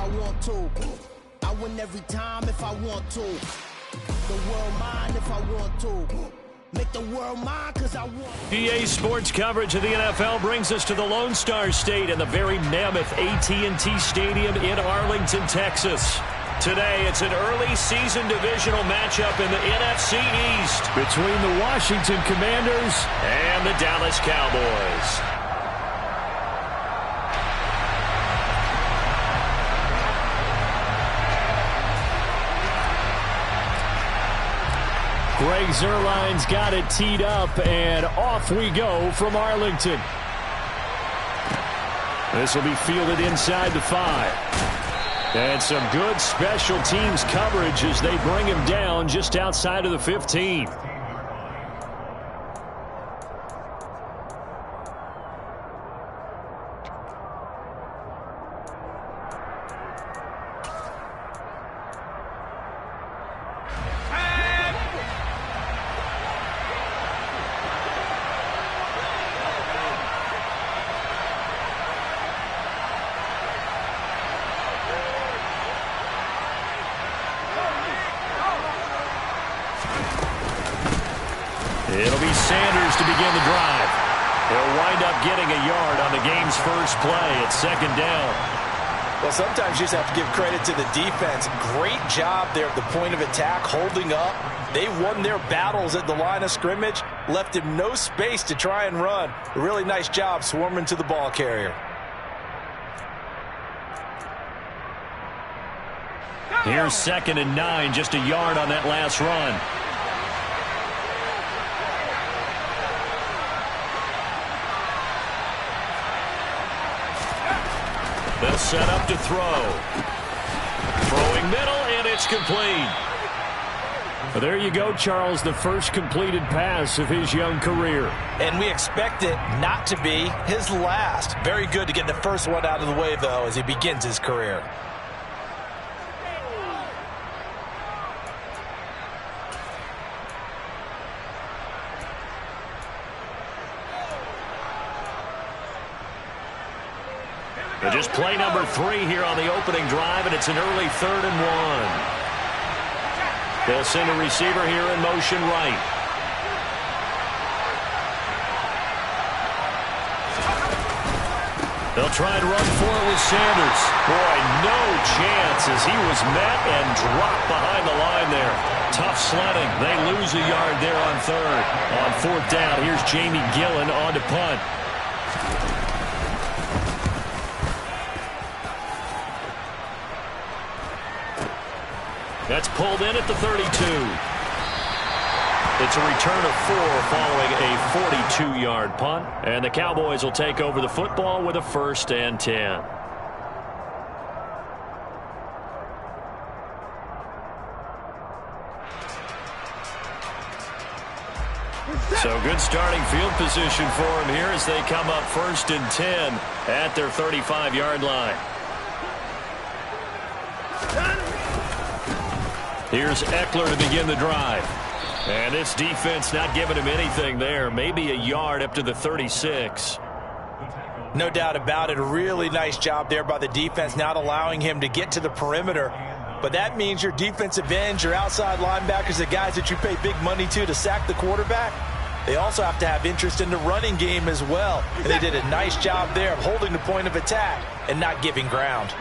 want to. I win every time if I want to. The world mine if I want to. Make the world mine because I want to. EA Sports coverage of the NFL brings us to the Lone Star State and the very mammoth AT&T Stadium in Arlington, Texas. Today, it's an early season divisional matchup in the NFC East between the Washington Commanders and the Dallas Cowboys. Greg Zuerlein's got it teed up, and off we go from Arlington. This will be fielded inside the 5. And some good special teams coverage as they bring him down just outside of the 15. It'll be Sanders to begin the drive. He'll wind up getting a yard on the game's first play at second down. Well, sometimes you just have to give credit to the defense. Great job there at the point of attack, holding up. They won their battles at the line of scrimmage, left him no space to try and run. A really nice job swarming to the ball carrier. Here's 2nd and 9, just a yard on that last run. They'll set up to throw. Throwing middle, and it's complete. Well, there you go, Charles, the first completed pass of his young career. And we expect it not to be his last. Very good to get the first one out of the way, though, as he begins his career. Just play number 3 here on the opening drive, and it's an early 3rd and 1. They'll send a receiver here in motion right. They'll try and run for it with Sanders. Boy, no chance as he was met and dropped behind the line there. Tough sledding. They lose a yard there on 3rd. On 4th down, here's Jamie Gillen on to punt. That's pulled in at the 32. It's a return of 4 following a 42-yard punt. And the Cowboys will take over the football with a 1st and 10. So good starting field position for him here as they come up 1st and 10 at their 35-yard line. Here's Eckler to begin the drive. And this defense not giving him anything there. Maybe a yard up to the 36. No doubt about it. A really nice job there by the defense, not allowing him to get to the perimeter. But that means your defensive ends, your outside linebackers, the guys that you pay big money to sack the quarterback, they also have to have interest in the running game as well. And they did a nice job there of holding the point of attack and not giving ground.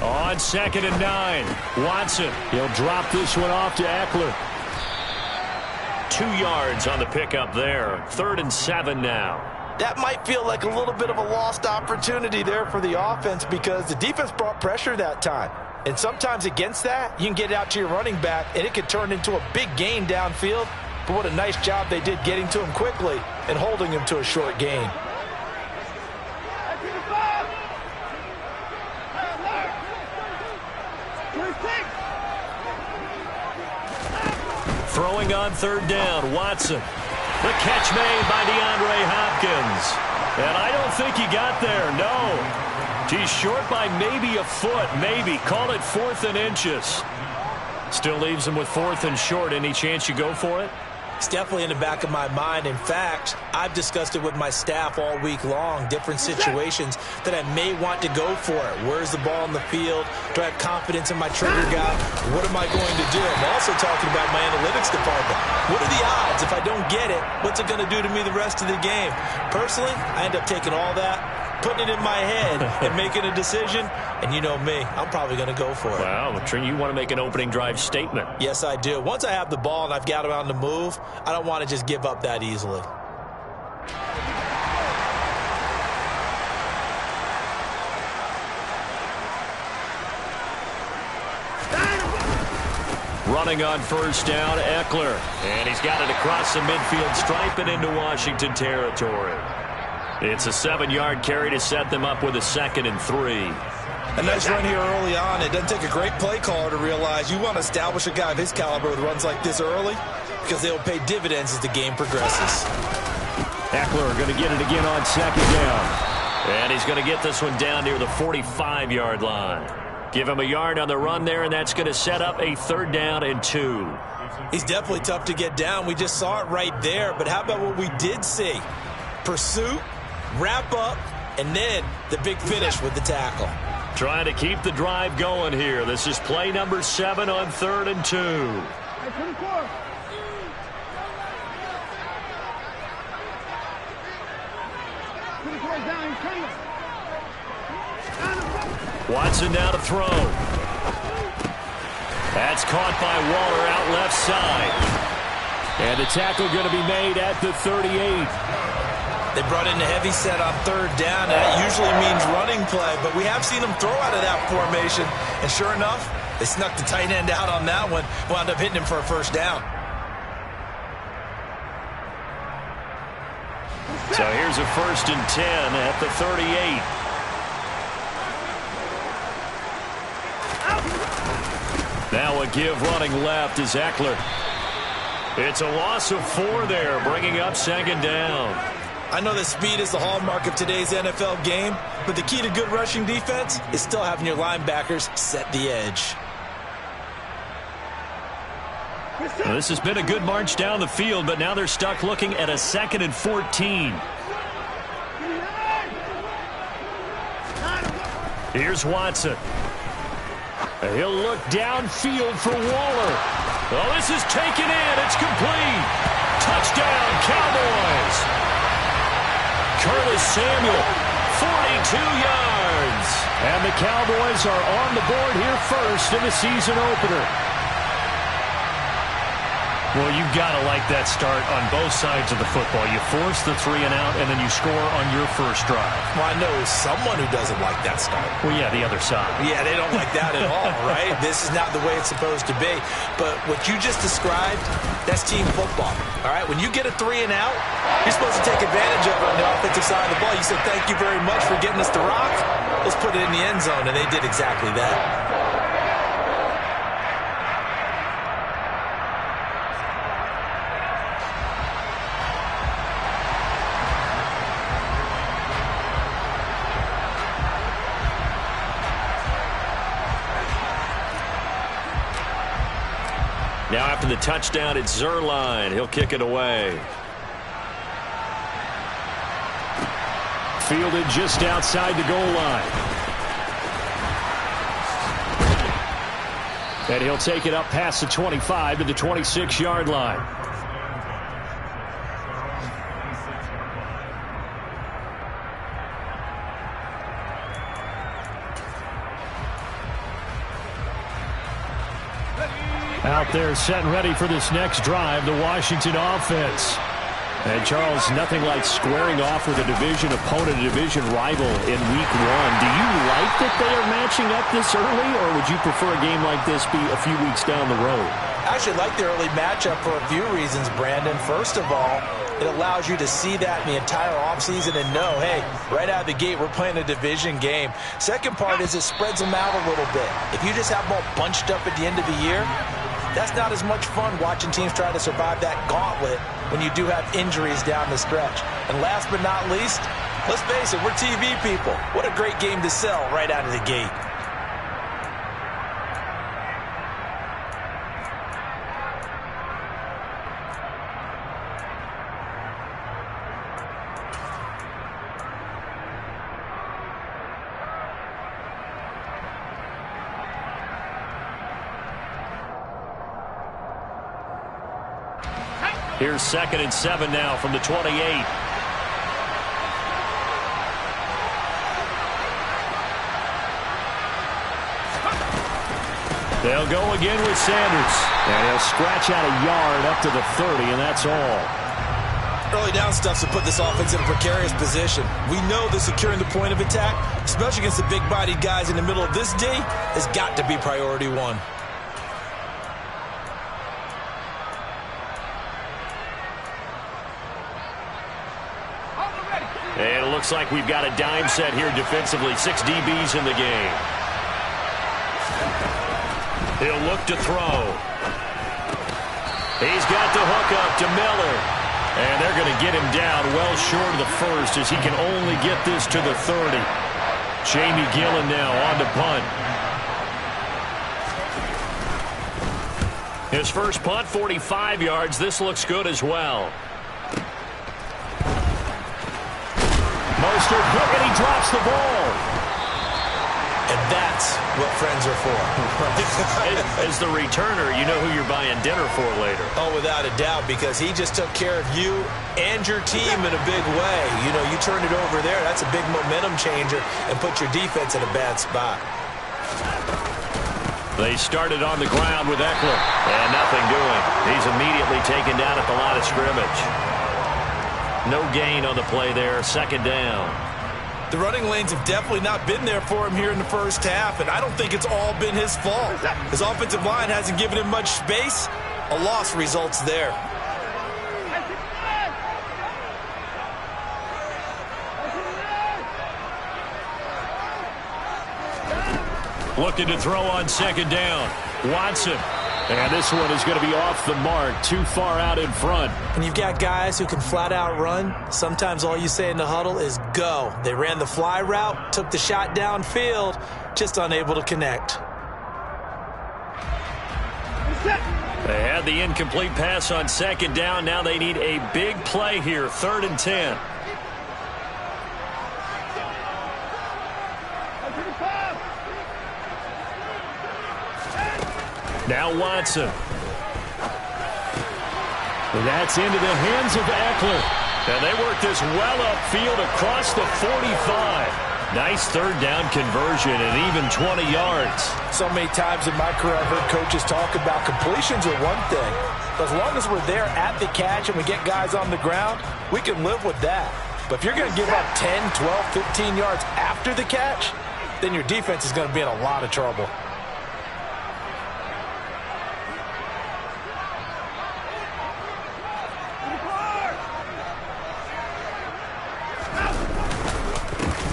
On 2nd and 9, Watson. He'll drop this one off to Eckler. 2 yards on the pickup there. 3rd and 7 now. That might feel like a little bit of a lost opportunity there for the offense because the defense brought pressure that time. And sometimes against that, you can get out to your running back, and it could turn into a big gain downfield. But what a nice job they did getting to him quickly and holding him to a short gain. Throwing on 3rd down, Watson. The catch made by DeAndre Hopkins. And I don't think he got there, no. He's short by maybe a foot, maybe. Call it 4th and inches. Still leaves him with 4th and short. Any chance you go for it? It's definitely in the back of my mind. In fact, I've discussed it with my staff all week long, different situations that I may want to go for it. Where's the ball in the field? Do I have confidence in my trigger guy? What am I going to do? I'm also talking about my analytics department. What are the odds? If I don't get it, what's it going to do to me the rest of the game? Personally, I end up taking all that, putting it in my head, and making a decision. And you know me, I'm probably going to go for it. Well, Trini, you want to make an opening drive statement. Yes, I do. Once I have the ball and I've got it on the move, I don't want to just give up that easily. Running on first down, Eckler. And he's got it across the midfield stripe and into Washington territory. It's a 7-yard carry to set them up with a 2nd and 3. A nice run here early on. It doesn't take a great play caller to realize you want to establish a guy of his caliber with runs like this early because they'll pay dividends as the game progresses. Eckler going to get it again on 2nd down. And he's going to get this one down near the 45-yard line. Give him a yard on the run there, and that's going to set up a 3rd down and 2. He's definitely tough to get down. We just saw it right there. But how about what we did see? Pursuit, wrap up, and then the big finish with the tackle. Trying to keep the drive going here. This is play number 7 on 3rd and 2. Watson down to throw. That's caught by Waller out left side. And the tackle going to be made at the 38. They brought in the heavy set on 3rd down, and that usually means running play, but we have seen them throw out of that formation, and sure enough, they snuck the tight end out on that one, wound up hitting him for a 1st down. So here's a 1st and 10 at the 38. Now a give running left is Eckler. It's a loss of 4 there, bringing up 2nd down. I know that speed is the hallmark of today's NFL game, but the key to good rushing defense is still having your linebackers set the edge. Well, this has been a good march down the field, but now they're stuck looking at a 2nd and 14. Here's Watson. He'll look downfield for Waller. Oh, this is taken in. It's complete. Touchdown, Cowboys. Curtis Samuel, 42 yards. And the Cowboys are on the board here first in the season opener. Well, you've got to like that start on both sides of the football. You force the 3 and out, and then you score on your first drive. Well, I know someone who doesn't like that start. Well, yeah, the other side. Yeah, they don't like that at all, right? This is not the way it's supposed to be. But what you just described, that's team football, all right? When you get a 3 and out, you're supposed to take advantage of it on the offensive side of the ball. You said, thank you very much for getting us the rock. Let's put it in the end zone, and they did exactly that. Now after the touchdown, it's Zuerlein. He'll kick it away. Fielded just outside the goal line. And he'll take it up past the 25 to the 26-yard line. Out there set and ready for this next drive, the Washington offense. And, Charles, nothing like squaring off with a division opponent, a division rival in Week 1. Do you like that they are matching up this early, or would you prefer a game like this be a few weeks down the road? I actually like the early matchup for a few reasons, Brandon. First of all, it allows you to see that in the entire offseason and know, hey, right out of the gate, we're playing a division game. Second part is it spreads them out a little bit. If you just have them all bunched up at the end of the year, that's not as much fun watching teams try to survive that gauntlet when you do have injuries down the stretch. And last but not least, let's face it, we're TV people. What a great game to sell right out of the gate. Here's 2nd and 7 now from the 28. They'll go again with Sanders. And he'll scratch out a yard up to the 30, and that's all. Early down stuff to put this offense in a precarious position. We know that securing the point of attack, especially against the big-bodied guys in the middle of this D, has got to be priority one. And it looks like we've got a dime set here defensively. 6 DBs in the game. He'll look to throw. He's got the hook up to Miller. And they're going to get him down well short of the first as he can only get this to the 30. Jamie Gillen now on to punt. His first punt, 45 yards. This looks good as well. Mostert quick, and he drops the ball. And that's what friends are for. As the returner, you know who you're buying dinner for later. Oh, without a doubt, because he just took care of you and your team in a big way. You know, you turn it over there, that's a big momentum changer, and put your defense in a bad spot. They started on the ground with Eckler, and nothing doing. He's immediately taken down at the line of scrimmage. No gain on the play there, 2nd down. The running lanes have definitely not been there for him here in the first half, and I don't think it's all been his fault. His offensive line hasn't given him much space. A loss results there. Looking to throw on 2nd down. Watson. And this one is going to be off the mark, too far out in front. And you've got guys who can flat out run. Sometimes all you say in the huddle is go. They ran the fly route, took the shot downfield, just unable to connect. They had the incomplete pass on 2nd down. Now they need a big play here, 3rd and 10. Now Watson. That's into the hands of Eckler. And they work this well upfield across the 45. Nice 3rd down conversion and even 20 yards. So many times in my career I've heard coaches talk about completions are one thing. But as long as we're there at the catch and we get guys on the ground, we can live with that. But if you're going to give up 10, 12, 15 yards after the catch, then your defense is going to be in a lot of trouble.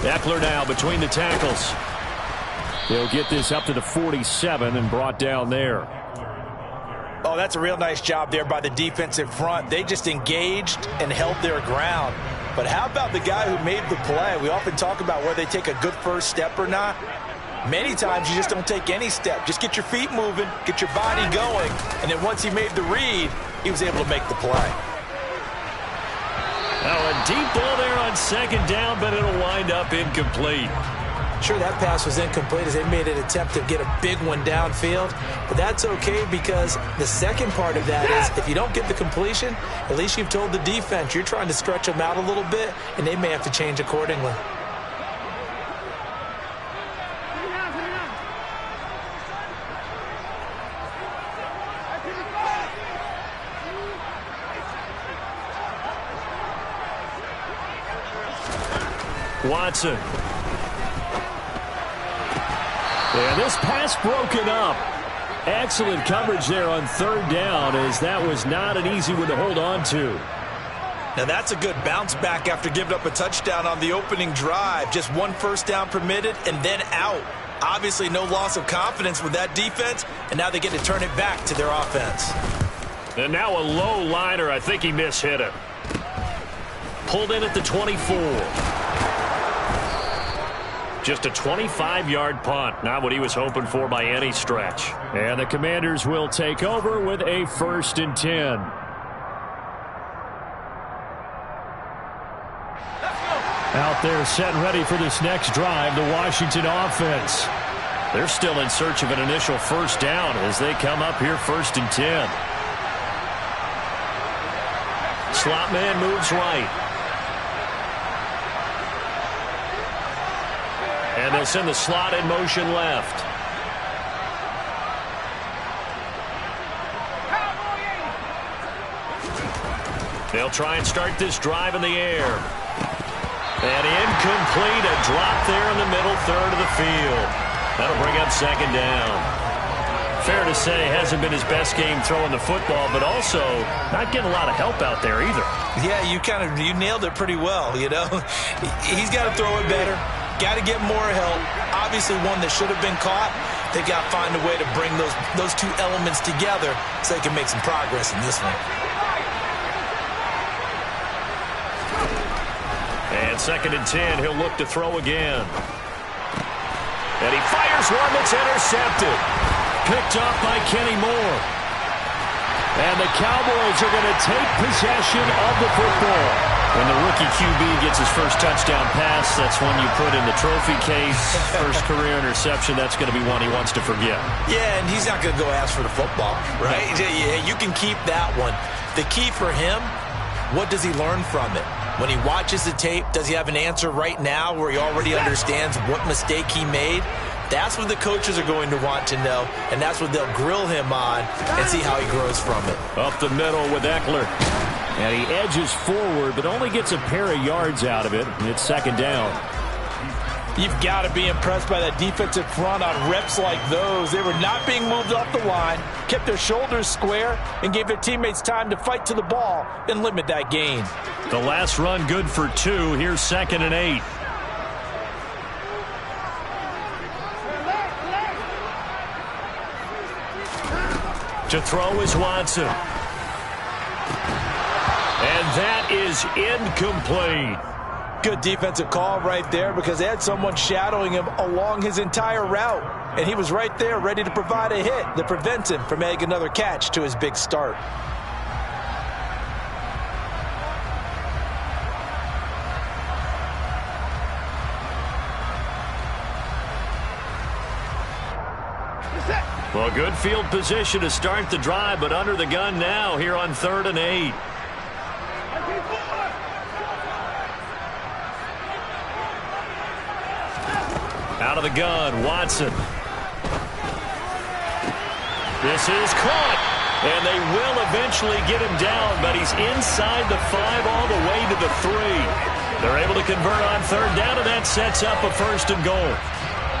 Eckler now between the tackles. They'll get this up to the 47 and brought down there. Oh, that's a real nice job there by the defensive front. They just engaged and held their ground. But how about the guy who made the play? We often talk about whether they take a good first step or not. Many times you just don't take any step. Just get your feet moving, get your body going, and then once he made the read, he was able to make the play. Now a deep ball there on 2nd down, but it'll wind up incomplete. Sure, that pass was incomplete as they made an attempt to get a big one downfield, but that's okay because the second part of that is if you don't get the completion, at least you've told the defense you're trying to stretch them out a little bit, and they may have to change accordingly. Watson. And this pass broken up. Excellent coverage there on 3rd down as that was not an easy one to hold on to. Now that's a good bounce back after giving up a touchdown on the opening drive. Just 1 first down permitted and then out. Obviously no loss of confidence with that defense, and now they get to turn it back to their offense. And now a low liner. I think he mishit it. Pulled in at the 24. Just a 25-yard punt. Not what he was hoping for by any stretch. And the Commanders will take over with a 1st and 10. Out there set and ready for this next drive, the Washington offense. They're still in search of an initial first down as they come up here 1st and 10. slot man moves right. And they'll send the slot in motion left. They'll try and start this drive in the air. And incomplete, a drop there in the middle third of the field. That'll bring up second down. Fair to say, hasn't been his best game throwing the football, but also not getting a lot of help out there either. Yeah, you nailed it pretty well, you know. He's got to throw it better, got to get more help. Obviously one that should have been caught. They've got to find a way to bring those two elements together so they can make some progress in this one. And 2nd and 10, he'll look to throw again. And he fires one that's intercepted. Picked off by Kenny Moore. And the Cowboys are going to take possession of the football. When the rookie QB gets his first touchdown pass, that's one you put in the trophy case. First career interception, that's going to be one he wants to forget. Yeah, and he's not going to go ask for the football, right? Yeah, you can keep that one. The key for him, what does he learn from it? When he watches the tape, does he have an answer right now where he already understands what mistake he made? That's what the coaches are going to want to know, and that's what they'll grill him on and see how he grows from it. Up the middle with Eckler. And he edges forward, but only gets a pair of yards out of it. It's second down. You've got to be impressed by that defensive front on reps like those. They were not being moved off the line, kept their shoulders square, and gave their teammates time to fight to the ball and limit that gain. The last run good for 2. Here's 2nd and 8. To throw is Watson. And that is incomplete. Good defensive call right there because they had someone shadowing him along his entire route. And he was right there ready to provide a hit that prevents him from making another catch to his big start. Well, good field position to start the drive, but under the gun now here on 3rd and 8. Out of the gun, Watson. This is caught, and they will eventually get him down, but he's inside the 5 all the way to the 3. They're able to convert on 3rd down, and that sets up a 1st and goal.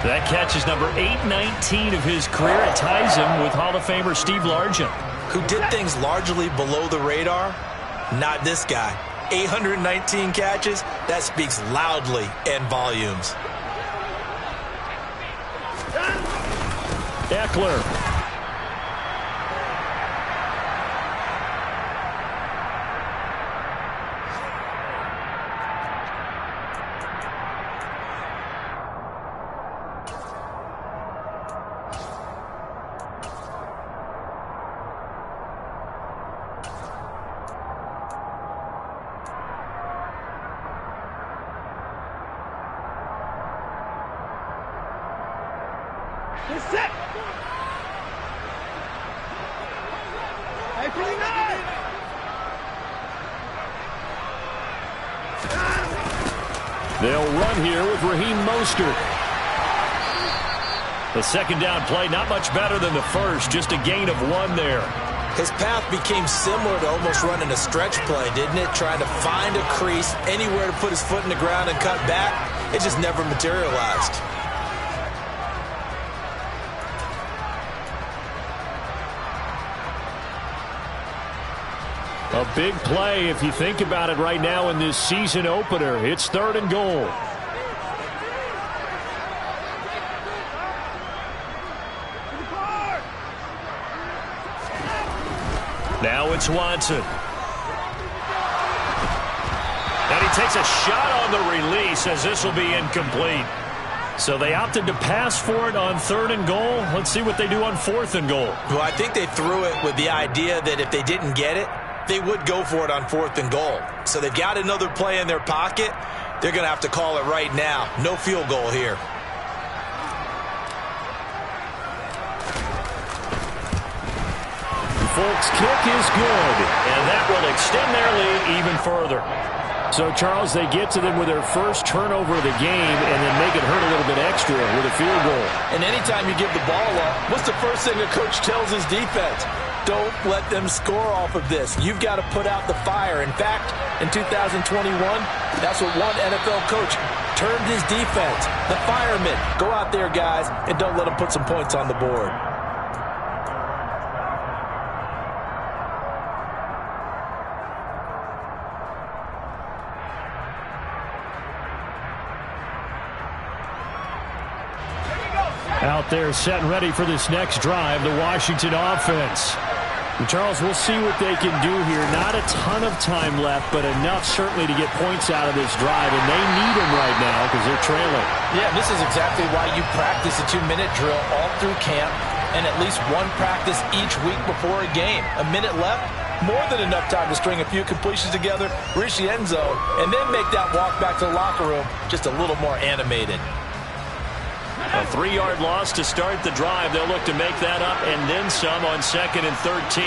That catch is number 819 of his career. It ties him with Hall of Famer Steve Largent. Who did things largely below the radar? Not this guy. 819 catches, that speaks loudly in volumes. Eckler. They'll run here with Raheem Mostert. The 2nd down play, not much better than the first, just a gain of 1 there. His path became similar to almost running a stretch play, didn't it? Trying to find a crease, anywhere to put his foot in the ground and cut back. It just never materialized. A big play if you think about it right now in this season opener. It's 3rd and goal. Now it's Watson. And he takes a shot on the release as this will be incomplete. So they opted to pass for it on 3rd and goal. Let's see what they do on 4th and goal. Well, I think they threw it with the idea that if they didn't get it, they would go for it on 4th and goal. So they've got another play in their pocket. They're going to have to call it right now. No field goal here. Folks' kick is good, and that will extend their lead even further. So, Charles, they get to them with their first turnover of the game and then make it hurt a little bit extra with a field goal. And anytime you give the ball up, what's the first thing the coach tells his defense? Don't let them score off of this. You've got to put out the fire. In fact, in 2021, that's what one NFL coach termed his defense, the firemen. Go out there, guys, and don't let them put some points on the board. Out there set and ready for this next drive, the Washington offense. And Charles, we'll see what they can do here. Not a ton of time left, but enough certainly to get points out of this drive, and they need them right now because they're trailing. Yeah, this is exactly why you practice a 2-minute drill all through camp and at least one practice each week before a game. A minute left, more than enough time to string a few completions together, reach the end zone, and then make that walk back to the locker room just a little more animated. A 3-yard loss to start the drive. They'll look to make that up and then some on 2nd and 13.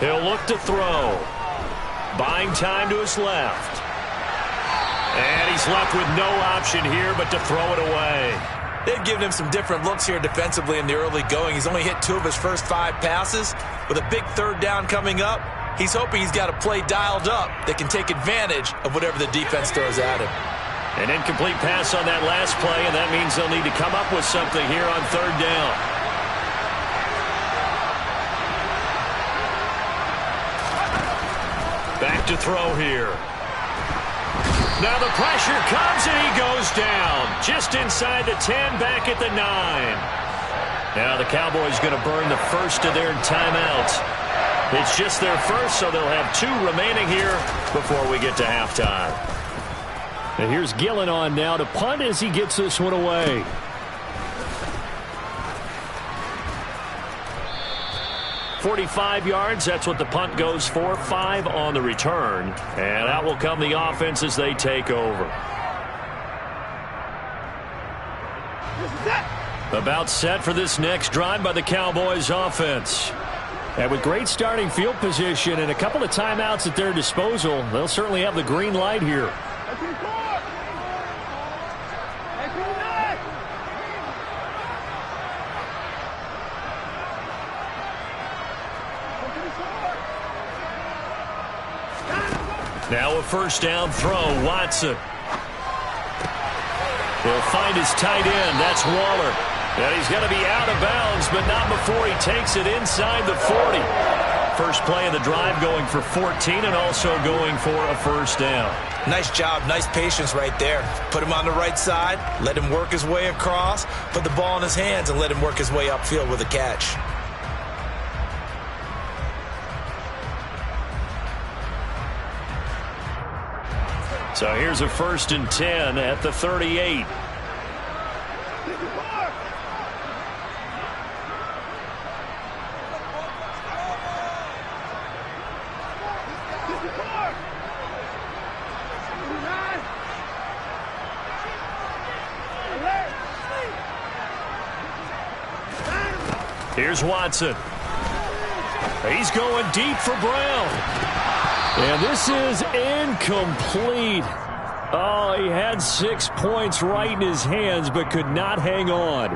He'll look to throw. Buying time to his left. And he's left with no option here but to throw it away. They've given him some different looks here defensively in the early going. He's only hit 2 of his first 5 passes. With a big 3rd down coming up, he's hoping he's got a play dialed up that can take advantage of whatever the defense throws at him. An incomplete pass on that last play, and that means they'll need to come up with something here on 3rd down. Back to throw here. Now the pressure comes and he goes down. Just inside the 10, back at the 9. Now the Cowboys going to burn the first of their timeouts. It's just their first, so they'll have 2 remaining here before we get to halftime. And here's Gillen on now to punt as he gets this one away. .45 yards, that's what the punt goes for. 5 on the return. And out will come the offense as they take over. About set for this next drive by the Cowboys offense. And with great starting field position and a couple of timeouts at their disposal, they'll certainly have the green light here. Now a first down throw, Watson. He'll find his tight end, that's Waller. And he's going to be out of bounds, but not before he takes it inside the 40. First play of the drive going for 14 and also going for a first down. Nice job, nice patience right there. Put him on the right side, let him work his way across, put the ball in his hands and let him work his way upfield with a catch. So here's a 1st and 10 at the 38. Here's Watson. He's going deep for Brown. And this is incomplete. Oh, he had 6 points right in his hands, but could not hang on.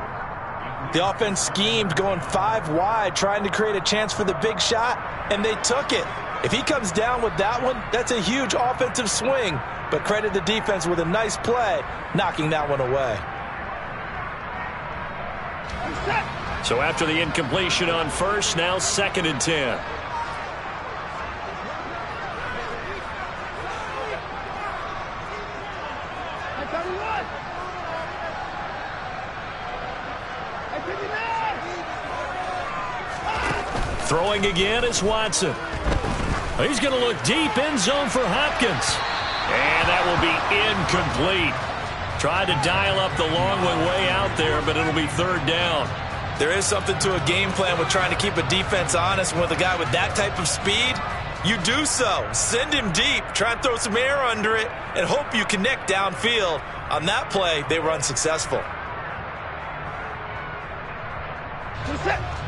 The offense schemed going 5 wide, trying to create a chance for the big shot, and they took it. If he comes down with that one, that's a huge offensive swing. But credit the defense with a nice play, knocking that one away. So after the incompletion on first, now 2nd and 10. Throwing again is Watson. He's going to look deep, end zone for Hopkins. And that will be incomplete. Tried to dial up the long one way out there, but it'll be 3rd down. There is something to a game plan with trying to keep a defense honest. With a guy with that type of speed, you do so. Send him deep. Try and throw some air under it and hope you connect downfield. On that play, they were unsuccessful.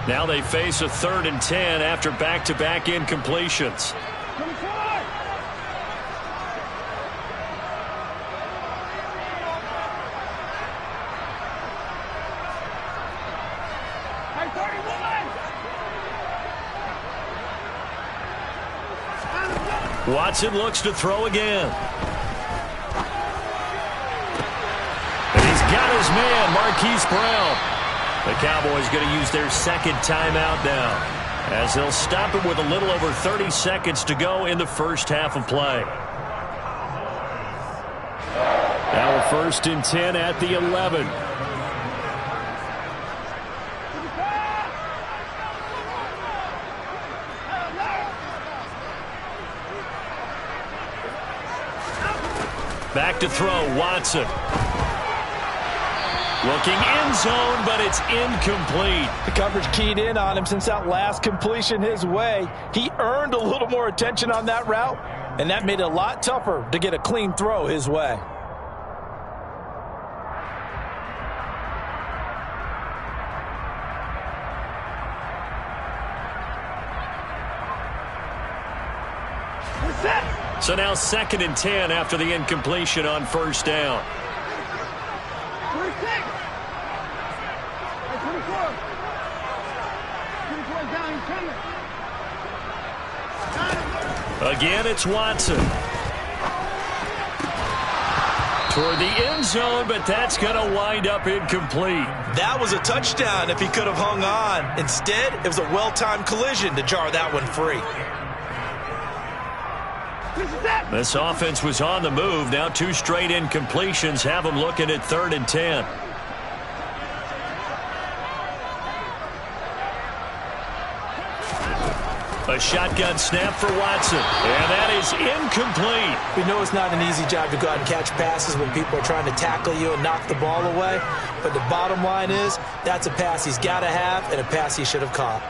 Now they face a 3rd and 10 after back-to-back incompletions. Watson looks to throw again. And he's got his man, Marquise Brown. The Cowboys going to use their 2nd timeout now, as they'll stop it with a little over 30 seconds to go in the first half of play. Now a 1st and 10 at the 11. Back to throw, Watson. Looking end zone, but it's incomplete. The coverage keyed in on him since that last completion his way. He earned a little more attention on that route, and that made it a lot tougher to get a clean throw his way. So now 2nd and 10 after the incompletion on 1st down. Again, it's Watson. Toward the end zone, but that's going to wind up incomplete. That was a touchdown if he could have hung on. Instead, it was a well-timed collision to jar that one free. This offense was on the move. Now 2 straight incompletions have them looking at 3rd and 10. A shotgun snap for Watson, and that is incomplete. We know it's not an easy job to go out and catch passes when people are trying to tackle you and knock the ball away, but the bottom line is that's a pass he's got to have and a pass he should have caught.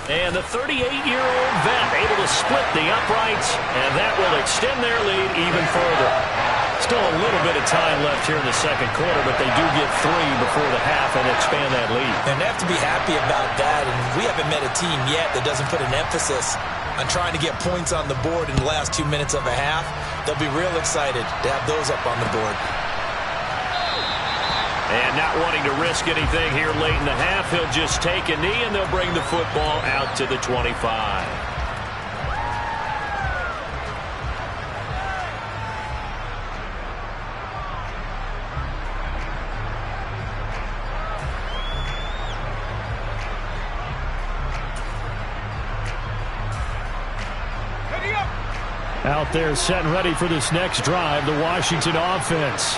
And the 38-year-old vet able to split the uprights, and that will extend their lead even further. Still a little bit of time left here in the 2nd quarter, but they do get 3 before the half and expand that lead. And they have to be happy about that, and we haven't met a team yet that doesn't put an emphasis on trying to get points on the board in the last 2 minutes of a half. They'll be real excited to have those up on the board. And not wanting to risk anything here late in the half, he'll just take a knee, and they'll bring the football out to the 25. Out there set and ready for this next drive, the Washington offense.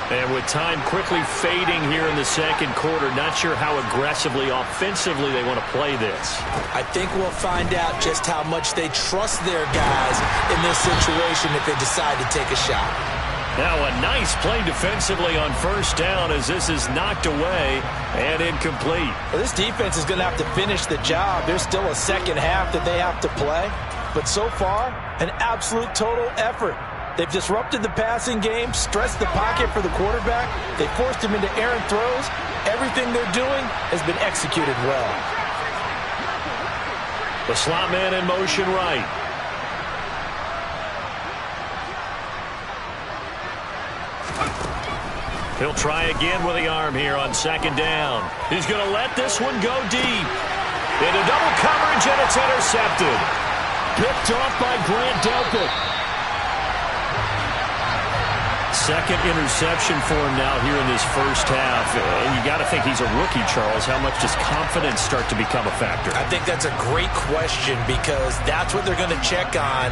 And with time quickly fading here in the 2nd quarter, not sure how aggressively, offensively they want to play this. I think we'll find out just how much they trust their guys in this situation if they decide to take a shot. Now a nice play defensively on 1st down as this is knocked away and incomplete. Well, this defense is going to have to finish the job. There's still a 2nd half that they have to play. But so far, an absolute total effort. They've disrupted the passing game, stressed the pocket for the quarterback. They forced him into errant throws. Everything they're doing has been executed well. The slot man in motion right. He'll try again with the arm here on 2nd down. He's going to let this one go deep. Into double coverage, and it's intercepted. Picked off by Grant Delpit. 2nd interception for him now here in this 1st half. And you got to think he's a rookie, Charles. How much does confidence start to become a factor? I think that's a great question because that's what they're going to check on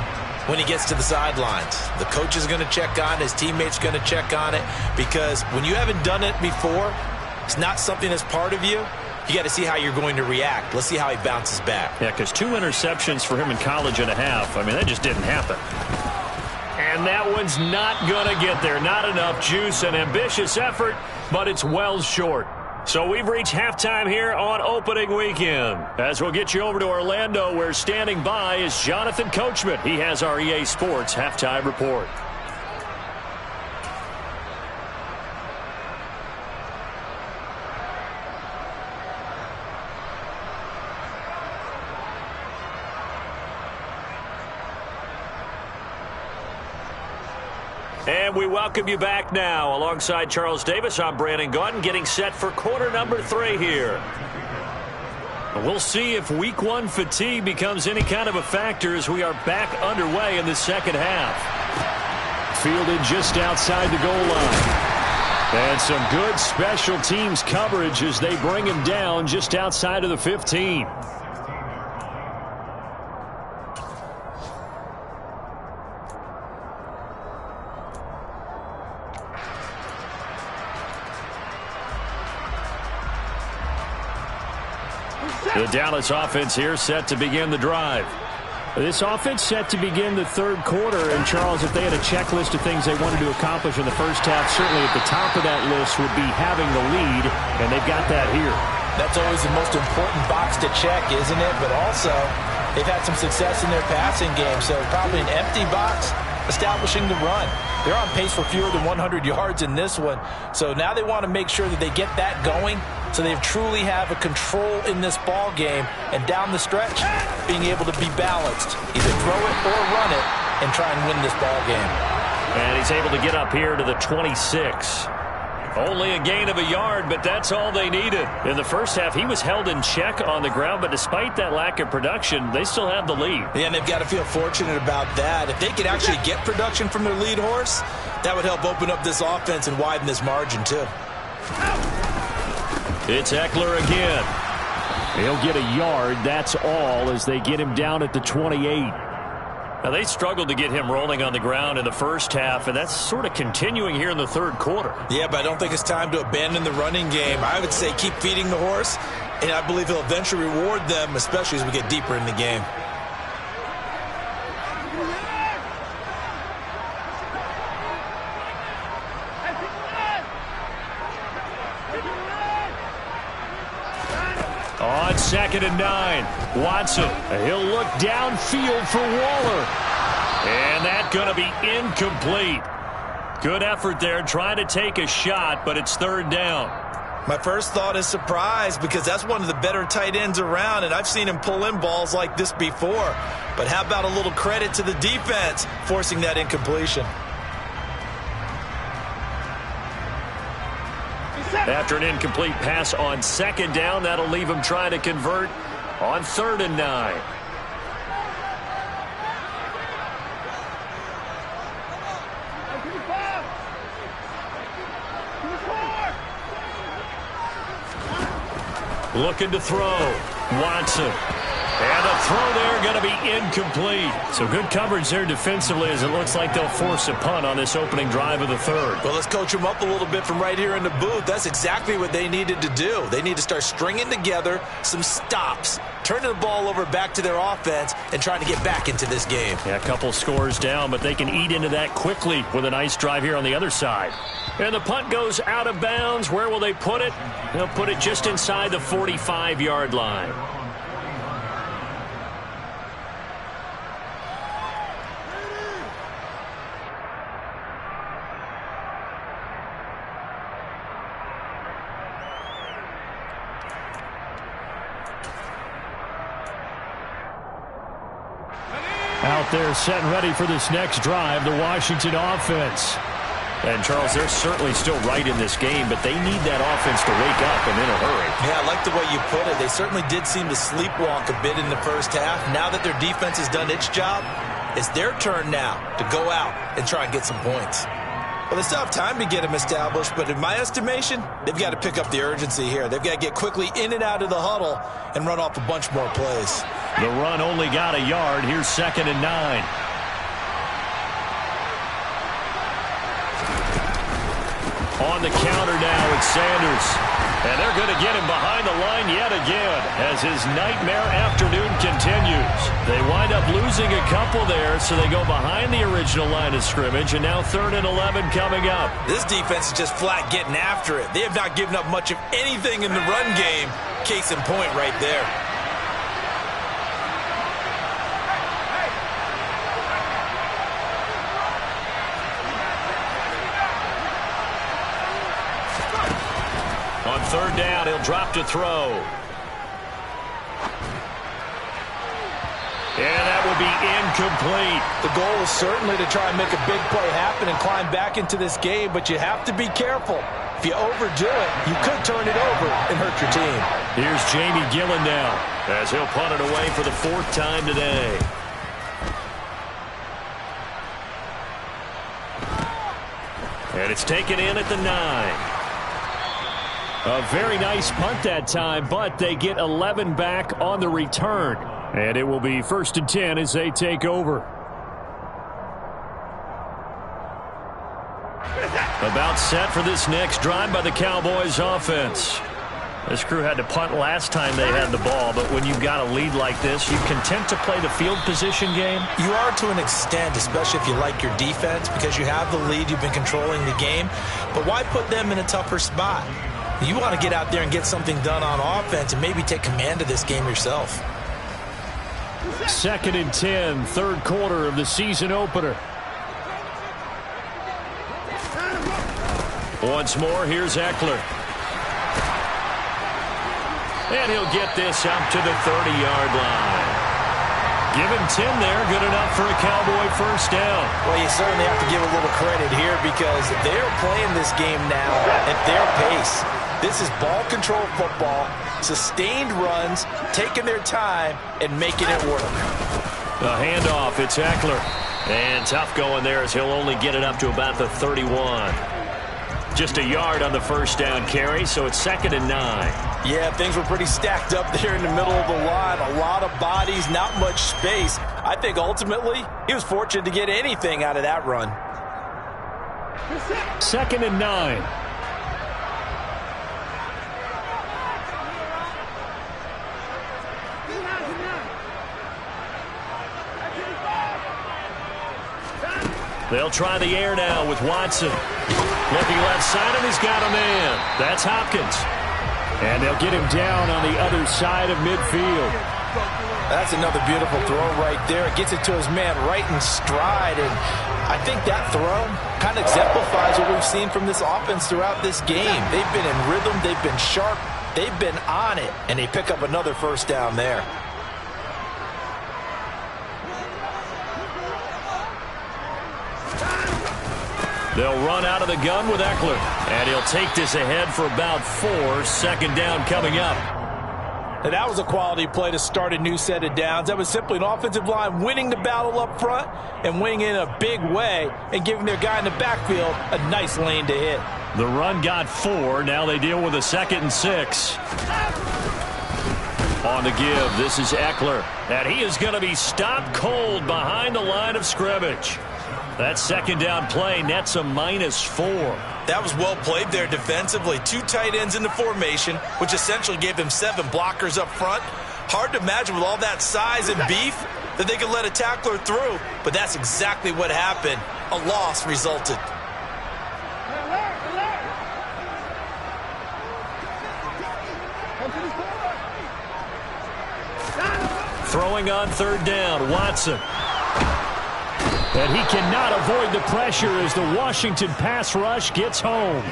when he gets to the sidelines. The coach is going to check on it. His teammates are going to check on it because when you haven't done it before, it's not something that's part of you. You got to see how you're going to react. Let's see how he bounces back. Yeah, because 2 interceptions for him in college and a half. I mean, that just didn't happen. And that one's not going to get there. Not enough juice, and ambitious effort, but it's well short. So we've reached halftime here on opening weekend. As we'll get you over to Orlando, where standing by is Jonathan Coachman. He has our EA Sports halftime report. And we welcome you back now. Alongside Charles Davis, I'm Brandon Gaudin, getting set for quarter number 3 here. We'll see if week 1 fatigue becomes any kind of a factor as we are back underway in the second half. Fielded just outside the goal line. And some good special teams coverage as they bring him down just outside of the 15. The Dallas offense here set to begin the drive. This offense set to begin the third quarter. And, Charles, if they had a checklist of things they wanted to accomplish in the first half, certainly at the top of that list would be having the lead, and they've got that here. That's always the most important box to check, isn't it? But also, they've had some success in their passing game, so probably an empty box establishing the run. They're on pace for fewer than 100 yards in this one, so now they want to make sure that they get that going so they truly have a control in this ball game, and down the stretch, being able to be balanced, either throw it or run it, and try and win this ball game. And he's able to get up here to the 26. Only a gain of a yard, but that's all they needed. In the first half, he was held in check on the ground, but despite that lack of production, they still have the lead. Yeah, and they've got to feel fortunate about that. If they could actually get production from their lead horse, that would help open up this offense and widen this margin, too. It's Eckler again. He'll get a yard, that's all, as they get him down at the 28. Now, they struggled to get him rolling on the ground in the first half, and that's sort of continuing here in the third quarter. Yeah, but I don't think it's time to abandon the running game. I would say keep feeding the horse, and I believe he'll eventually reward them, especially as we get deeper in the game. On 2nd and 9, Watson. He'll look downfield for Waller. And that's going to be incomplete. Good effort there trying to take a shot, but it's third down. My first thought is surprise, because that's one of the better tight ends around, and I've seen him pull in balls like this before. But how about a little credit to the defense forcing that incompletion? After an incomplete pass on 2nd down, that'll leave him trying to convert on 3rd and 9. Looking to throw. Watson. And the throw there going to be incomplete. So good coverage there defensively, as it looks like they'll force a punt on this opening drive of the third. Well, let's coach them up a little bit from right here in the booth. That's exactly what they needed to do. They need to start stringing together some stops, turning the ball over back to their offense, and trying to get back into this game. Yeah, a couple scores down, but they can eat into that quickly with a nice drive here on the other side. And the punt goes out of bounds. Where will they put it? They'll put it just inside the 45-yard line. Out there set and ready for this next drive, the Washington offense. And, Charles, they're certainly still right in this game, but they need that offense to wake up and in a hurry. Yeah, I like the way you put it. They certainly did seem to sleepwalk a bit in the first half. Now that their defense has done its job, it's their turn now to go out and try and get some points. Well, they still have time to get them established, but in my estimation, they've got to pick up the urgency here. They've got to get quickly in and out of the huddle and run off a bunch more plays. The run only got a yard. Here's 2nd and 9. On the counter now, it's Sanders. And they're going to get him behind the line yet again as his nightmare afternoon continues. They wind up losing a couple there, so they go behind the original line of scrimmage, and now 3rd and 11 coming up. This defense is just flat getting after it. They have not given up much of anything in the run game. Case in point right there. On 3rd down, he'll drop to throw. And that will be incomplete. The goal is certainly to try and make a big play happen and climb back into this game, but you have to be careful. If you overdo it, you could turn it over and hurt your team. Here's Jamie Gillen now as he'll punt it away for the 4th time today. And it's taken in at the 9. A very nice punt that time, but they get 11 back on the return. And it will be 1st and 10 as they take over. About set for this next drive by the Cowboys offense. This crew had to punt last time they had the ball, but when you've got a lead like this, you content to play the field position game? You are to an extent, especially if you like your defense, because you have the lead, you've been controlling the game. But why put them in a tougher spot? You want to get out there and get something done on offense and maybe take command of this game yourself. 2nd and 10, 3rd quarter of the season opener. Once more, here's Eckler. And he'll get this up to the 30-yard line. Give him 10 there, good enough for a Cowboy 1st down. Well, you certainly have to give a little credit here because they're playing this game now at their pace. This is ball control football, sustained runs, taking their time, and making it work. A handoff, it's Eckler. And tough going there as he'll only get it up to about the 31. Just a yard on the 1st down carry, so it's 2nd and 9. Yeah, things were pretty stacked up there in the middle of the line. A lot of bodies, not much space. I think ultimately he was fortunate to get anything out of that run. 2nd and 9. They'll try the air now with Watson. Looking left side, and he's got a man. That's Hopkins. And they'll get him down on the other side of midfield. That's another beautiful throw right there. It gets it to his man right in stride. And I think that throw kind of exemplifies what we've seen from this offense throughout this game. They've been in rhythm. They've been sharp. They've been on it. And they pick up another 1st down there. They'll run out of the gun with Eckler. And he'll take this ahead for about 4. 2nd down coming up. And that was a quality play to start a new set of downs. That was simply an offensive line winning the battle up front and winning in a big way and giving their guy in the backfield a nice lane to hit. The run got 4. Now they deal with a 2nd and 6. On the give, this is Eckler. And he is going to be stopped cold behind the line of scrimmage. That 2nd down play nets a -4. That was well played there defensively. 2 tight ends in the formation, which essentially gave them 7 blockers up front. Hard to imagine with all that size and beef that they could let a tackler through, but that's exactly what happened. A loss resulted. Throwing on 3rd down, Watson. And he cannot avoid the pressure as the Washington pass rush gets home.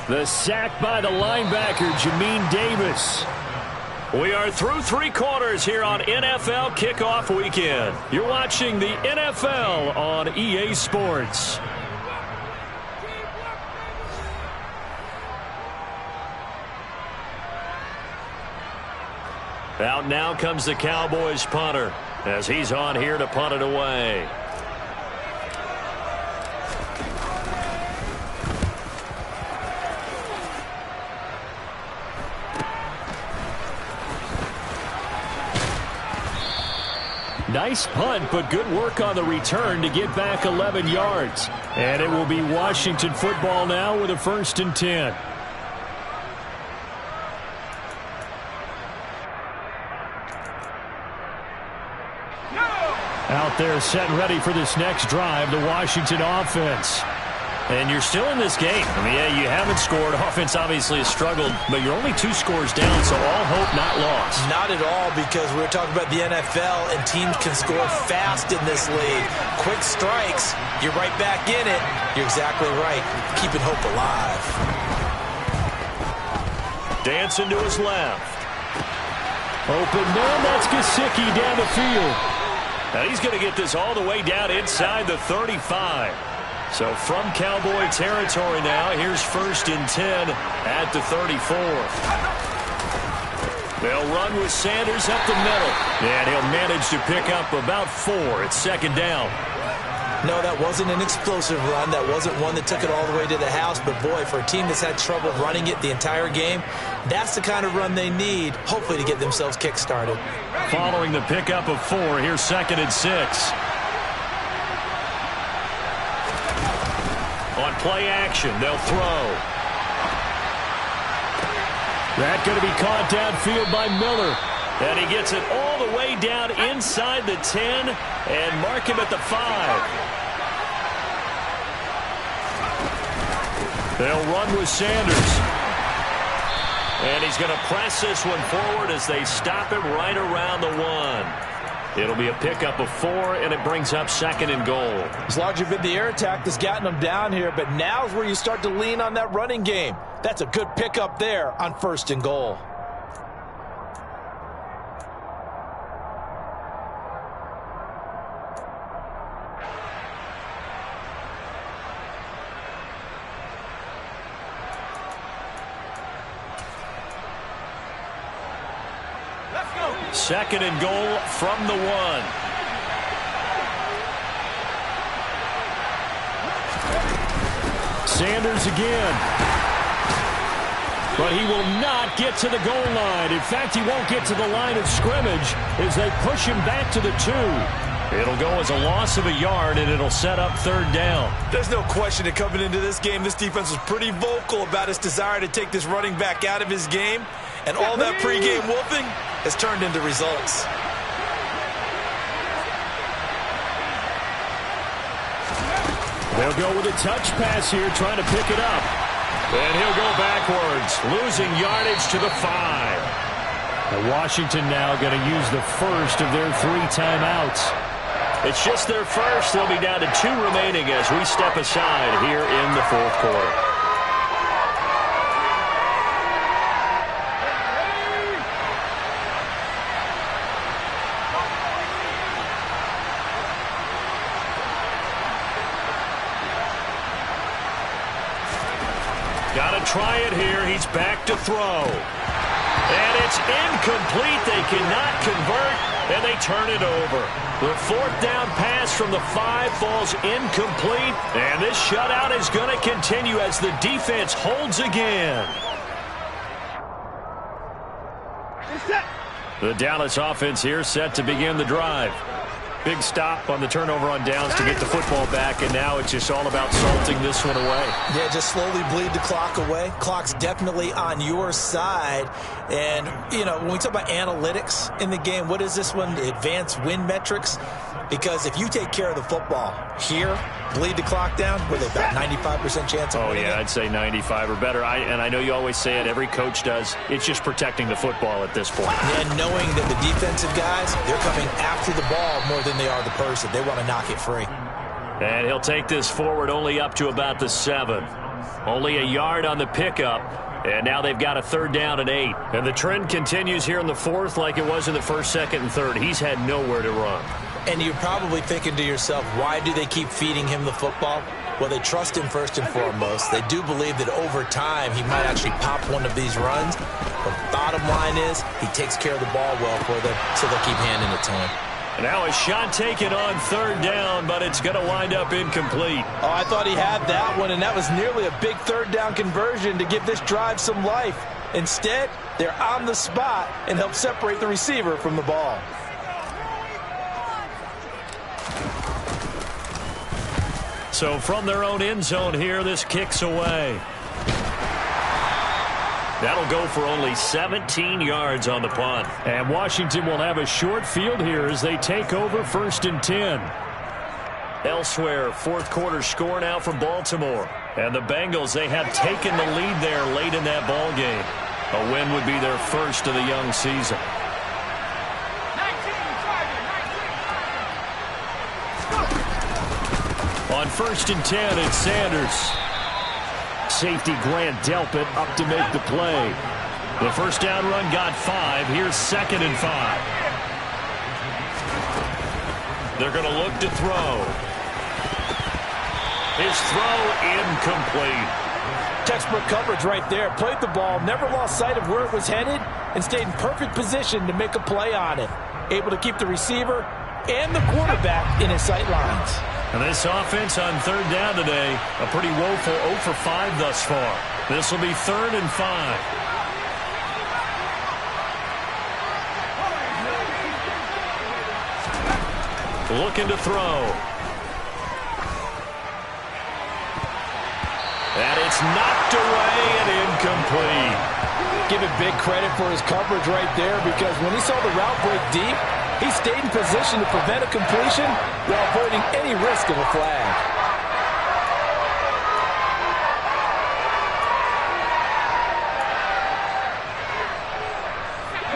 The sack by the linebacker, Jamin Davis. We are through 3 quarters here on NFL Kickoff Weekend. You're watching the NFL on EA Sports. Out now comes the Cowboys punter as he's on here to punt it away. Nice punt, but good work on the return to get back 11 yards. And it will be Washington football now with a 1st and 10. Out there set and ready for this next drive, the Washington offense. And you're still in this game. I mean, yeah, you haven't scored. Offense obviously has struggled, but you're only 2 scores down, so all hope not lost. Not at all, because we're talking about the NFL, and teams can score fast in this league. Quick strikes, you're right back in it. You're exactly right. Keeping hope alive. Dancing to his left. Open man, that's Gesicki down the field. Now he's going to get this all the way down inside the 35. So from Cowboy territory now, here's 1st and 10 at the 34. They'll run with Sanders up the middle. And he'll manage to pick up about 4. It's 2nd down. No, that wasn't an explosive run. That wasn't one that took it all the way to the house. But, boy, for a team that's had trouble running it the entire game, that's the kind of run they need, hopefully, to get themselves kick-started. Following the pickup of 4, here's 2nd and 6. On play action, they'll throw. That's going to be caught downfield by Miller. And he gets it all the way down inside the 10 and mark him at the 5. They'll run with Sanders. And he's going to press this one forward as they stop him right around the 1. It'll be a pickup of 4, and it brings up 2nd and goal. As long as you've been the air attack that's gotten them down here, but now's where you start to lean on that running game. That's a good pickup there on 1st and goal. Let's go. 2nd and goal from the 1. Sanders again. But he will not get to the goal line. In fact, he won't get to the line of scrimmage as they push him back to the 2. It'll go as a loss of a yard, and it'll set up 3rd down. There's no question that coming into this game, this defense was pretty vocal about its desire to take this running back out of his game. And all that pregame wolfing has turned into results. They'll go with a touch pass here, trying to pick it up. And he'll go backwards, losing yardage to the 5. And Washington now going to use the first of their 3 timeouts. It's just their first. They'll be down to 2 remaining as we step aside here in the 4th quarter. Got to try it here. He's back to throw. And it's incomplete. They cannot convert, and they turn it over. The 4th down pass from the 5 falls incomplete, and this shutout is going to continue as the defense holds again. The Dallas offense here set to begin the drive. Big stop on the turnover on downs to get the football back, and now it's just all about salting this one away. Yeah, just slowly bleed the clock away. Clock's definitely on your side. And, you know, when we talk about analytics in the game, what is this one? The advanced win metrics? Because if you take care of the football here, bleed the clock down, with about 95% chance of winning it. I'd say 95 or better. And I know you always say it, every coach does. It's just protecting the football at this point. And knowing that the defensive guys, they're coming after the ball more than they are the person. They want to knock it free. And he'll take this forward only up to about the 7. Only a yard on the pickup. And now they've got a 3rd down and 8. And the trend continues here in the 4th like it was in the 1st, 2nd, and 3rd. He's had nowhere to run. And you're probably thinking to yourself, why do they keep feeding him the football? Well, they trust him first and foremost. They do believe that over time he might actually pop one of these runs. But bottom line is he takes care of the ball well for them, so they'll keep handing it to him. And now a shot taken on 3rd down, but it's going to wind up incomplete. Oh, I thought he had that one, and that was nearly a big 3rd down conversion to give this drive some life. Instead, they're on the spot and help separate the receiver from the ball. So from their own end zone here, this kicks away. That'll go for only 17 yards on the punt. And Washington will have a short field here as they take over 1st and 10. Elsewhere, fourth quarter score now for Baltimore. And the Bengals, they have taken the lead there late in that ball game. A win would be their first of the young season. On 1st and 10, it's Sanders. Safety Grant Delpit up to make the play. The first down run got 5. Here's 2nd and 5. They're going to look to throw. His throw incomplete. Textbook coverage right there. Played the ball, never lost sight of where it was headed, and stayed in perfect position to make a play on it. Able to keep the receiver and the quarterback in his sight lines. And this offense on 3rd down today, a pretty woeful 0 for 5 thus far. This will be 3rd and 5. Looking to throw. And it's knocked away and incomplete. Give it big credit for his coverage right there, because when he saw the route break deep, he stayed in position to prevent a completion while avoiding any risk of a flag.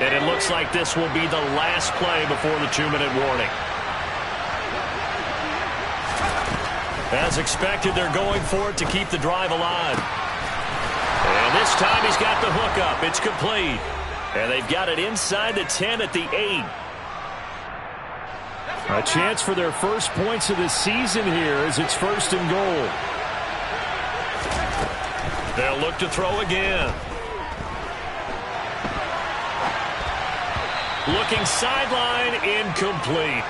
And it looks like this will be the last play before the 2-minute warning. As expected, they're going for it to keep the drive alive. And this time he's got the hook up. It's complete. And they've got it inside the 10 at the 8. A chance for their first points of the season here as it's 1st and goal. They'll look to throw again. Looking sideline, incomplete.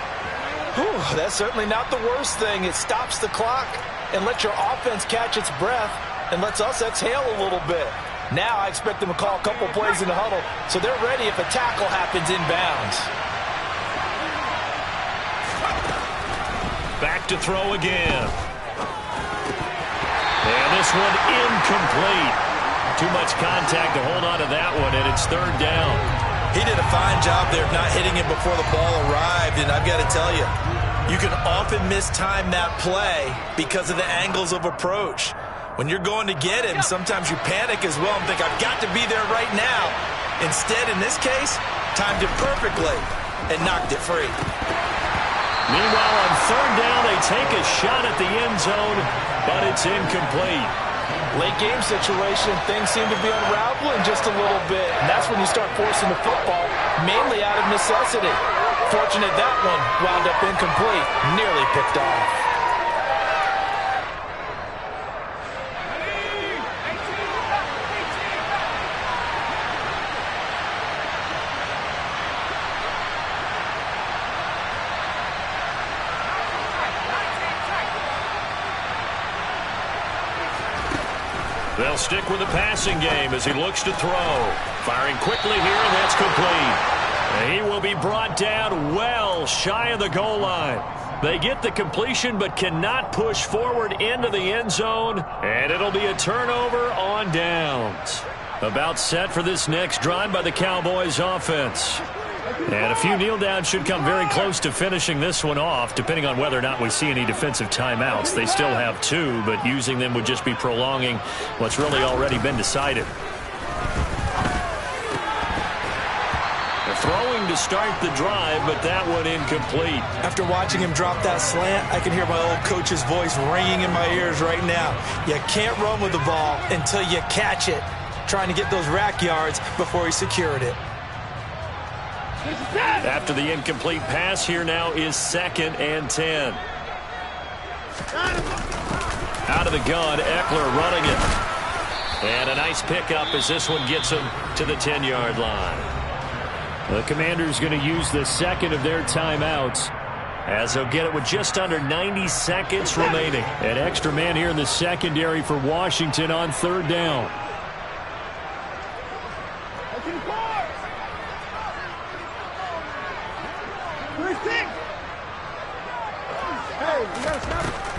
Whew, that's certainly not the worst thing. It stops the clock and lets your offense catch its breath and lets us exhale a little bit. Now I expect them to call a couple plays in the huddle so they're ready if a tackle happens inbounds. Back to throw again. And this one incomplete. Too much contact to hold on to that one, and it's 3rd down. He did a fine job there of not hitting it before the ball arrived, and I've got to tell you, you can often mistime that play because of the angles of approach. When you're going to get him, sometimes you panic as well and think, I've got to be there right now. Instead, in this case, timed it perfectly and knocked it free. Meanwhile, on 3rd down, they take a shot at the end zone, but it's incomplete. Late game situation, things seem to be unraveling just a little bit, and that's when you start forcing the football, mainly out of necessity. Fortunate that one wound up incomplete, nearly picked off. They'll stick with the passing game as he looks to throw. Firing quickly here, and that's complete. And he will be brought down well shy of the goal line. They get the completion but cannot push forward into the end zone, and it'll be a turnover on downs. About set for this next drive by the Cowboys offense. And a few kneel downs should come very close to finishing this one off, depending on whether or not we see any defensive timeouts. They still have 2, but using them would just be prolonging what's really already been decided. They're throwing to start the drive, but that one incomplete. After watching him drop that slant, I can hear my old coach's voice ringing in my ears right now. You can't run with the ball until you catch it. Trying to get those rack yards before he secured it. After the incomplete pass, here now is 2nd and 10. Out of the gun, Eckler running it. And a nice pickup as this one gets him to the 10-yard line. The Commanders going to use the second of their timeouts, as they'll get it with just under 90 seconds remaining. An extra man here in the secondary for Washington on 3rd down.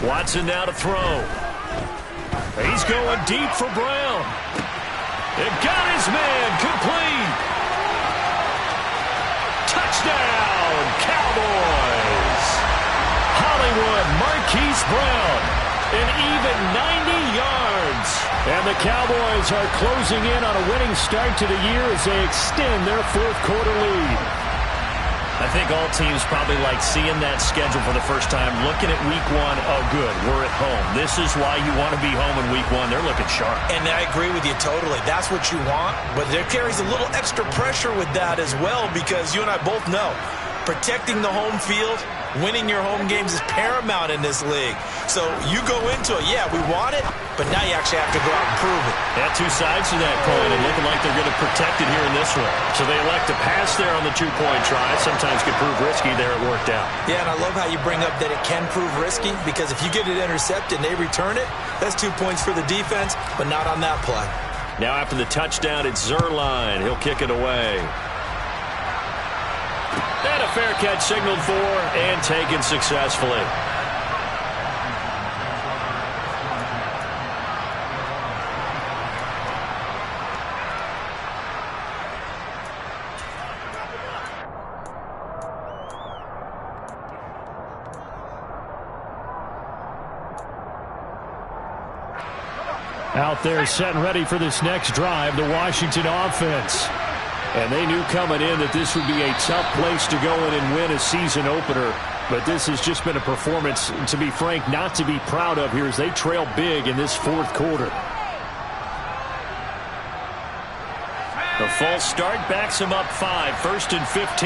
Watson now to throw. He's going deep for Brown. It got his man complete. Touchdown, Cowboys. Hollywood Marquise Brown, an even 90 yards. And the Cowboys are closing in on a winning start to the year as they extend their fourth quarter lead. I think all teams probably like seeing that schedule for the first time, looking at week one. Oh, good, we're at home. This is why you want to be home in week one. They're looking sharp. And I agree with you totally. That's what you want, but there carries a little extra pressure with that as well, because you and I both know protecting the home field, winning your home games is paramount in this league. So you go into it, yeah, we want it, but now you actually have to go out and prove it. Yeah, two sides to that coin, and looking like they're going to protect it here in this one. So they elect to pass there on the two-point try. Sometimes could prove risky. There it worked out. Yeah, and I love how you bring up that it can prove risky, because if you get it intercepted and they return it, that's 2 points for the defense, but not on that play. Now after the touchdown, it's Zuerlein. He'll kick it away. And a fair catch signaled for and taken successfully. Out there set and ready for this next drive, the Washington offense. And they knew coming in that this would be a tough place to go in and win a season opener. But this has just been a performance, to be frank, not to be proud of here as they trail big in this fourth quarter. The false start backs them up 5, 1st and 15.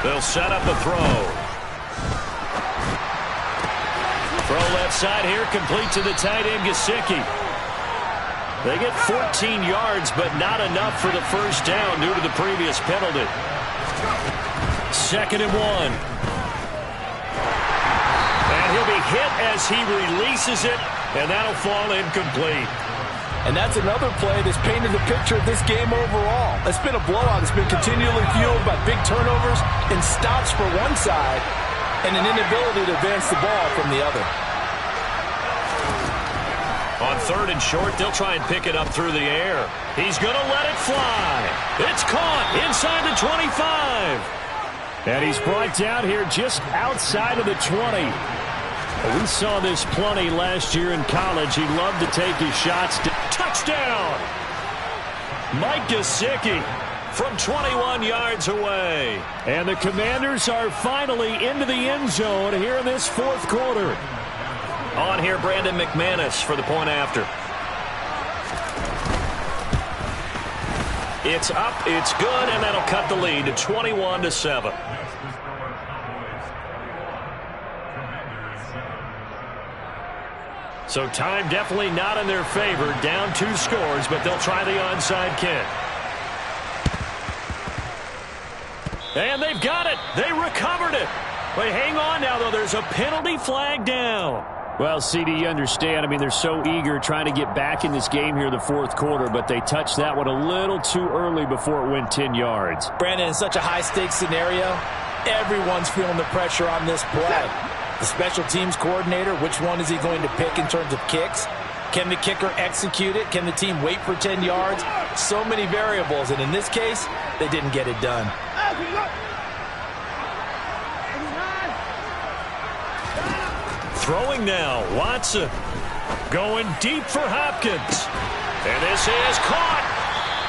They'll set up a throw. Throw left side here, complete to the tight end, Gesicki. They get 14 yards, but not enough for the first down due to the previous penalty. 2nd and 1. And he'll be hit as he releases it, and that'll fall incomplete. And that's another play that's painted the picture of this game overall. It's been a blowout. It's been continually fueled by big turnovers and stops for one side and an inability to advance the ball from the other. On 3rd and short, they'll try and pick it up through the air. He's going to let it fly. It's caught inside the 25. And he's brought down here just outside of the 20. We saw this plenty last year in college. He loved to take his shots. Touchdown! Mike Gesicki from 21 yards away. And the Commanders are finally into the end zone here in this fourth quarter. On here, Brandon McManus for the point after. It's up, it's good, and that'll cut the lead to 21-7. So time definitely not in their favor. Down 2 scores, but they'll try the onside kick. And they've got it. They recovered it. But hang on now, though. There's a penalty flag down. Well, CD, you understand. I mean, they're so eager trying to get back in this game here in the fourth quarter, but they touched that one a little too early before it went 10 yards. Brandon, in such a high-stakes scenario, everyone's feeling the pressure on this play. The special teams coordinator, which one is he going to pick in terms of kicks? Can the kicker execute it? Can the team wait for 10 yards? So many variables, and in this case, they didn't get it done. Throwing now, Watson going deep for Hopkins. And this is caught.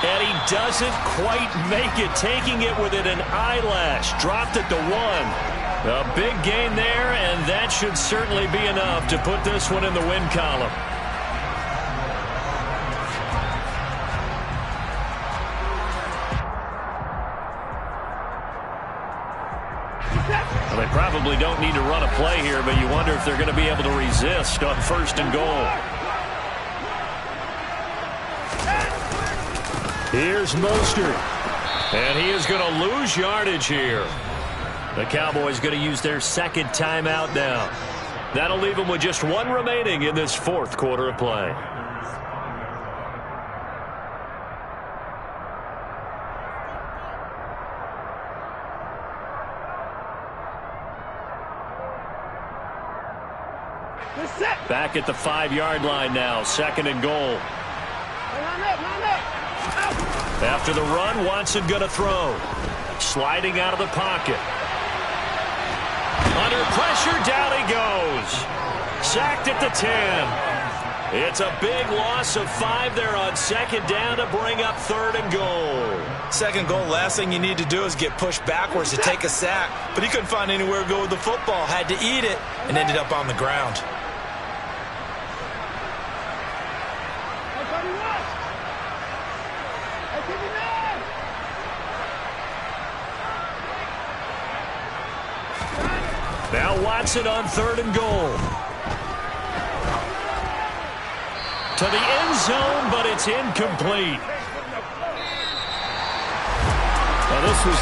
And he doesn't quite make it, taking it within an eyelash. Dropped it to 1. A big gain there, and that should certainly be enough to put this one in the win column. Well, they probably don't need to run a play here, but you wonder if they're going to be able to resist on 1st and goal. Here's Mostert. And he is going to lose yardage here. The Cowboys going to use their 2nd timeout now. That'll leave them with just 1 remaining in this fourth quarter of play. Back at the 5-yard line now, 2nd and goal. After the run, Watson going to throw. Sliding out of the pocket. Under pressure, down he goes. Sacked at the 10. It's a big loss of 5 there on 2nd down to bring up 3rd and goal. 2nd goal, last thing you need to do is get pushed backwards to take a sack. But he couldn't find anywhere to go with the football. Had to eat it and ended up on the ground. Now Watson on 3rd and goal. To the end zone, but it's incomplete. Well, this was